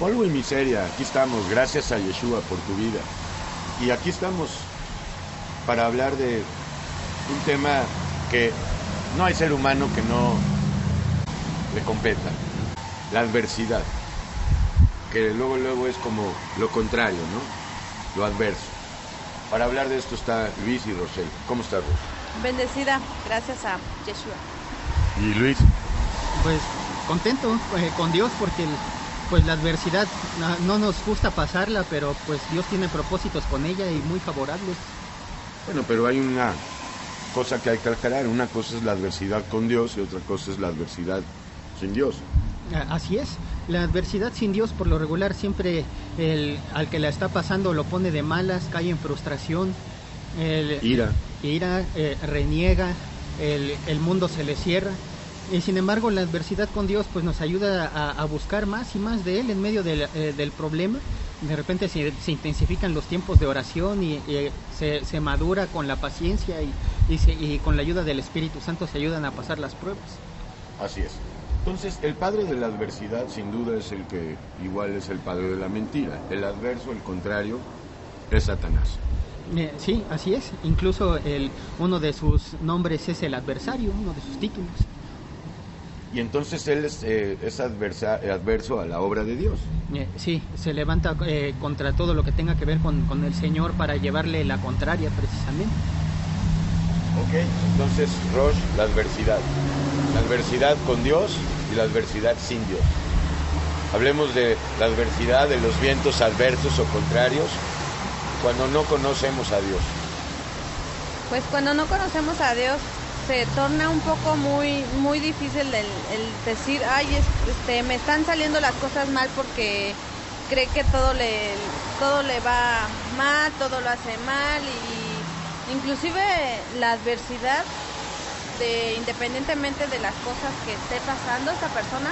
Polvo y miseria, aquí estamos, gracias a Yeshua por tu vida. Y aquí estamos para hablar de un tema que no hay ser humano que no le competa, la adversidad, que luego es como lo contrario, ¿no? Lo adverso. Para hablar de esto está Luis y Rochelle. ¿Cómo estás, Rochelle? Bendecida, gracias a Yeshua. ¿Y Luis? Pues contento con Dios porque pues la adversidad no nos gusta pasarla, pero pues Dios tiene propósitos con ella y muy favorables. Bueno, pero hay una cosa que hay que aclarar. Una cosa es la adversidad con Dios y otra cosa es la adversidad sin Dios. Así es, la adversidad sin Dios por lo regular siempre al que la está pasando lo pone de malas, cae en frustración, ira, reniega, el mundo se le cierra. Y sin embargo la adversidad con Dios pues nos ayuda a buscar más y más de Él en medio del problema. De repente se intensifican los tiempos de oración y se madura con la paciencia y con la ayuda del Espíritu Santo se ayudan a pasar las pruebas. Así es. Entonces, el padre de la adversidad sin duda es el que igual es el padre de la mentira. El adverso, el contrario, es Satanás. Sí, así es. Incluso uno de sus nombres es el adversario, uno de sus títulos. Y entonces él es adverso a la obra de Dios. Sí, se levanta contra todo lo que tenga que ver con el Señor para llevarle la contraria precisamente. Ok, entonces Rosh, la adversidad. La adversidad con Dios y la adversidad sin Dios. Hablemos de la adversidad de los vientos adversos o contrarios cuando no conocemos a Dios. Pues cuando no conocemos a Dios se torna un poco muy difícil el decir, ay, me están saliendo las cosas mal porque cree que todo le va mal, todo lo hace mal y inclusive la adversidad independientemente de las cosas que esté pasando esta persona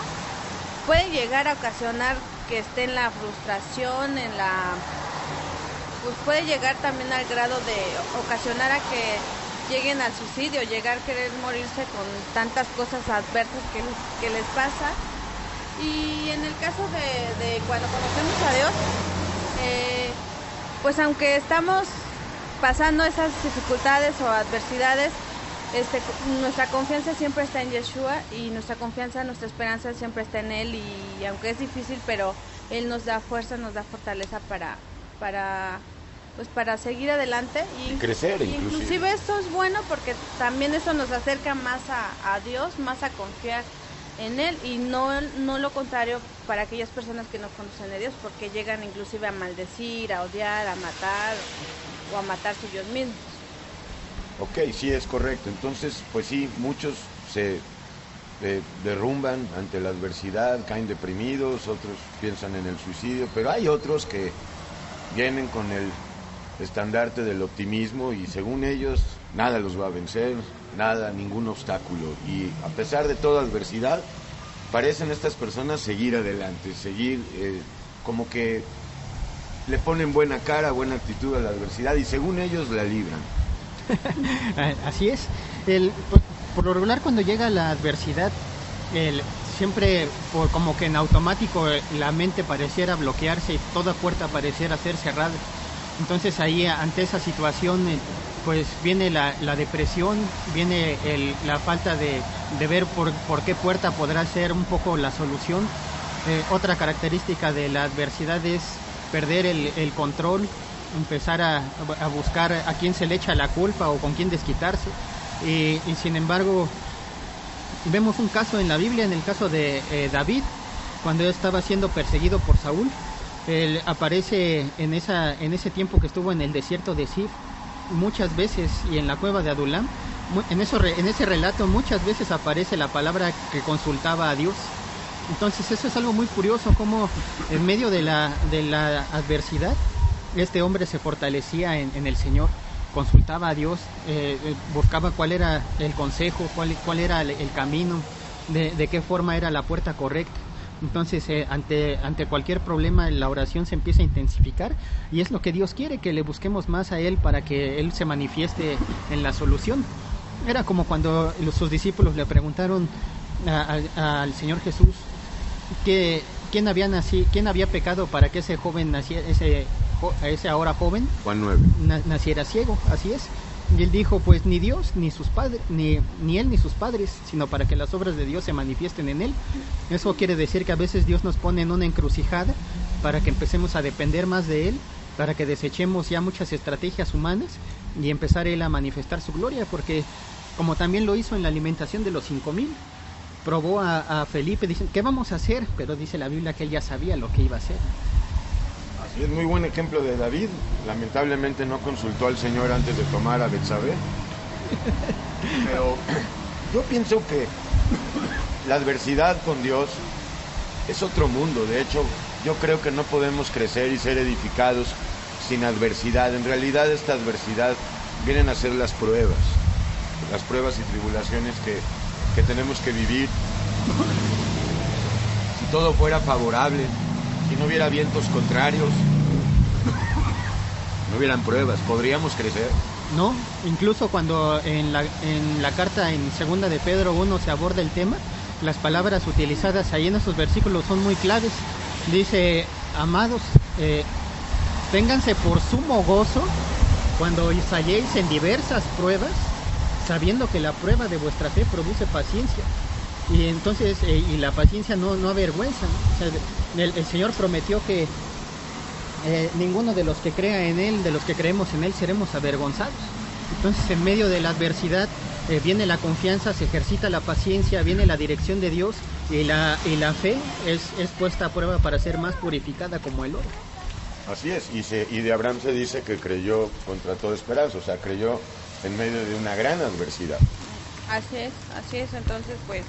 puede llegar a ocasionar que esté en la frustración, pues puede llegar también al grado de ocasionar a que lleguen al suicidio, llegar a querer morirse con tantas cosas adversas que les pasa. Y en el caso de cuando conocemos a Dios, pues aunque estamos pasando esas dificultades o adversidades, nuestra confianza siempre está en Yeshua y nuestra esperanza siempre está en Él y aunque es difícil, pero Él nos da fuerza, nos da fortaleza para seguir adelante y crecer inclusive eso es bueno porque también eso nos acerca más a Dios, más a confiar en Él y no lo contrario para aquellas personas que no conocen a Dios porque llegan inclusive a maldecir, a odiar, a matar o a matarse ellos mismos. Ok, sí, es correcto. Entonces, pues sí, muchos se derrumban ante la adversidad, caen deprimidos, otros piensan en el suicidio, pero hay otros que vienen con el estandarte del optimismo y según ellos nada los va a vencer, ningún obstáculo. Y a pesar de toda adversidad, parecen estas personas seguir adelante, como que le ponen buena cara, buena actitud a la adversidad y según ellos la libran. Así es. Por lo regular cuando llega la adversidad, siempre como que en automático la mente pareciera bloquearse y toda puerta pareciera ser cerrada. Entonces ahí ante esa situación pues viene la depresión, viene la falta de ver por qué puerta podrá ser un poco la solución. Otra característica de la adversidad es perder el control, empezar a buscar a quién se le echa la culpa o con quién desquitarse y sin embargo vemos un caso en la Biblia, en el caso de David, cuando él estaba siendo perseguido por Saúl. Él aparece en ese tiempo que estuvo en el desierto de Sif muchas veces y en la cueva de Adulam. En ese relato muchas veces aparece la palabra que consultaba a Dios. Entonces eso es algo muy curioso, como en medio de la adversidad este hombre se fortalecía en el Señor, consultaba a Dios, buscaba cuál era el consejo, cuál era el camino, de qué forma era la puerta correcta. Entonces ante cualquier problema la oración se empieza a intensificar y es lo que Dios quiere, que le busquemos más a Él para que Él se manifieste en la solución. Era como cuando sus discípulos le preguntaron al Señor Jesús qué quién había pecado para que ese joven naciera, ese ahora joven Juan 9. Naciera ciego, así es. Y él dijo, pues ni Dios, ni sus padres, ni él ni sus padres, sino para que las obras de Dios se manifiesten en él. Eso quiere decir que a veces Dios nos pone en una encrucijada para que empecemos a depender más de él, para que desechemos ya muchas estrategias humanas y empezar él a manifestar su gloria, porque como también lo hizo en la alimentación de los 5,000, probó a Felipe, diciendo, ¿qué vamos a hacer? Pero dice la Biblia que él ya sabía lo que iba a hacer. Así es, muy buen ejemplo de David. Lamentablemente no consultó al Señor antes de tomar a Betsabé. Pero yo pienso que la adversidad con Dios es otro mundo. De hecho, yo creo que no podemos crecer y ser edificados sin adversidad. En realidad esta adversidad vienen a ser las pruebas y tribulaciones que tenemos que vivir. Si todo fuera favorable, si no hubiera vientos contrarios, no hubieran pruebas, ¿podríamos crecer? No, incluso cuando en la carta en 2 de Pedro 1 se aborda el tema, las palabras utilizadas ahí en esos versículos son muy claves. Dice, amados, ténganse por sumo gozo cuando os halléis en diversas pruebas, sabiendo que la prueba de vuestra fe produce paciencia. Y entonces, y la paciencia no avergüenza, ¿no? O sea, el Señor prometió que ninguno de los que crea en Él, de los que creemos en Él, seremos avergonzados. Entonces, en medio de la adversidad viene la confianza, se ejercita la paciencia, viene la dirección de Dios, y la fe es puesta a prueba para ser más purificada como el oro. Así es, y de Abraham se dice que creyó contra toda esperanza, o sea, creyó en medio de una gran adversidad. Así es, entonces pues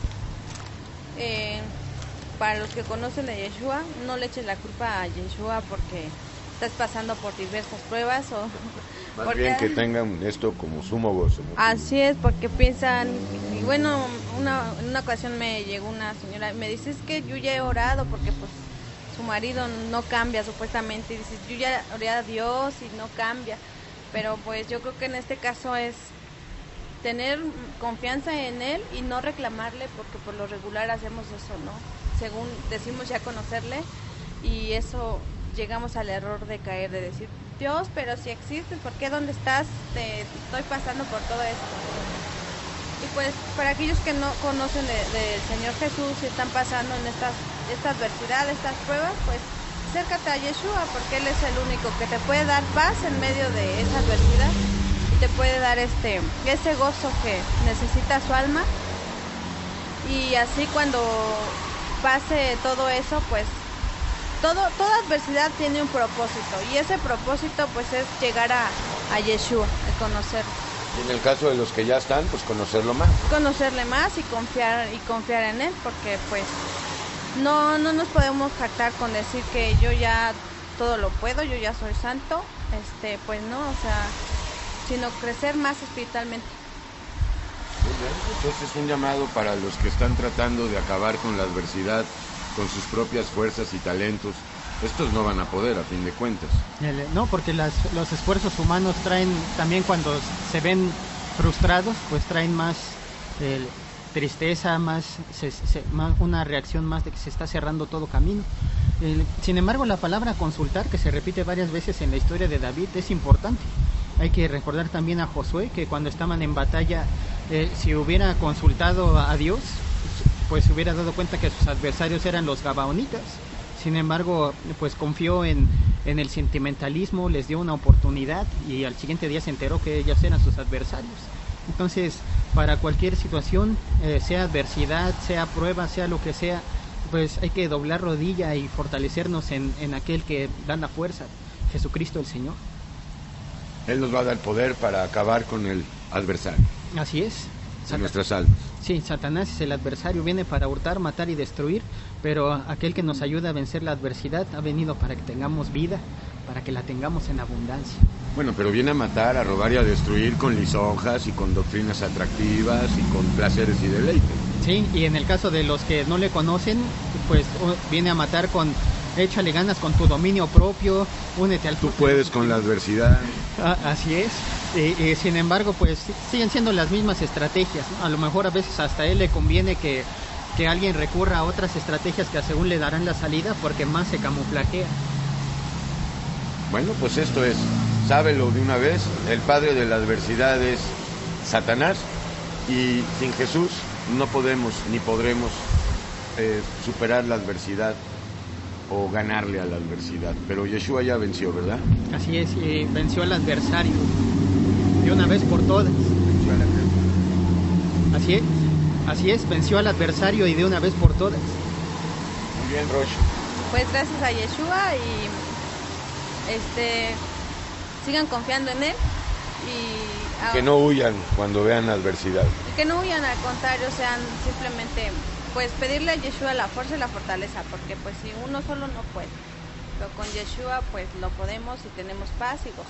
para los que conocen a Yeshua, no le echen la culpa a Yeshua porque estás pasando por diversas pruebas o más bien que tengan esto como sumo gozo, ¿no? Así es, porque piensan, y bueno, en una ocasión me llegó una señora y me dice, es que yo ya he orado porque pues su marido no cambia supuestamente, y dice, yo ya oré a Dios y no cambia, pero pues yo creo que en este caso es tener confianza en él y no reclamarle, porque por lo regular hacemos eso, ¿no? Según decimos ya conocerle, y eso llegamos al error de caer, de decir, Dios, pero si existes, ¿por qué? ¿Dónde estás? Te estoy pasando por todo esto. Y pues para aquellos que no conocen del Señor Jesús y están pasando en esta adversidad, estas pruebas, pues acércate a Yeshua, porque Él es el único que te puede dar paz en medio de esa adversidad y te puede dar ese gozo que necesita su alma. Y así cuando pase todo eso, pues toda adversidad tiene un propósito, y ese propósito pues es llegar a Yeshua, a conocerlo. Y en el caso de los que ya están, pues conocerlo más. Conocerle más y confiar en él, porque pues no nos podemos jactar con decir que yo ya todo lo puedo, yo ya soy santo, pues no, o sea, sino crecer más espiritualmente. Muy bien. Entonces es un llamado para los que están tratando de acabar con la adversidad con sus propias fuerzas y talentos. Estos no van a poder, a fin de cuentas. No, porque los esfuerzos humanos traen, también cuando se ven frustrados, pues traen más tristeza, más una reacción más de que se está cerrando todo camino. Sin embargo, la palabra consultar, que se repite varias veces en la historia de David, es importante. Hay que recordar también a Josué, que cuando estaban en batalla, si hubiera consultado a Dios, pues se hubiera dado cuenta que sus adversarios eran los gabaonitas. Sin embargo, pues confió en el sentimentalismo, les dio una oportunidad y al siguiente día se enteró que ellos eran sus adversarios. Entonces, para cualquier situación, sea adversidad, sea prueba, sea lo que sea, pues hay que doblar rodilla y fortalecernos en aquel que da la fuerza, Jesucristo el Señor. Él nos va a dar poder para acabar con el adversario. Así es. En nuestras almas. Sí, Satanás es el adversario, viene para hurtar, matar y destruir, pero aquel que nos ayuda a vencer la adversidad ha venido para que tengamos vida, para que la tengamos en abundancia. Bueno, pero viene a matar, a robar y a destruir con lisonjas y con doctrinas atractivas y con placeres y deleites. Sí, y en el caso de los que no le conocen, pues viene a matar con échale ganas con tu dominio propio, únete al... Tú puedes con la adversidad. Así es. Sin embargo, pues siguen siendo las mismas estrategias, ¿no? A lo mejor a veces hasta a él le conviene que que alguien recurra a otras estrategias que según le darán la salida porque más se camuflajea. Bueno, pues esto es, sábelo de una vez, el padre de la adversidad es Satanás y sin Jesús no podemos ni podremos superar la adversidad o ganarle a la adversidad. Pero Yeshua ya venció, ¿verdad? Así es, venció al adversario de una vez por todas. Venció a la adversidad. Así es, venció al adversario y de una vez por todas. Muy bien, Rosh. Pues gracias a Yeshua y sigan confiando en él y Que no huyan cuando vean adversidad. que no huyan, al contrario, sean simplemente pues pedirle a Yeshua la fuerza y la fortaleza, porque pues si uno solo no puede, pero con Yeshua pues lo podemos y tenemos paz y gozo.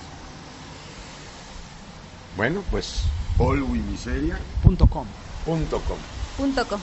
Bueno, pues polvo y miseria .com. .com. .com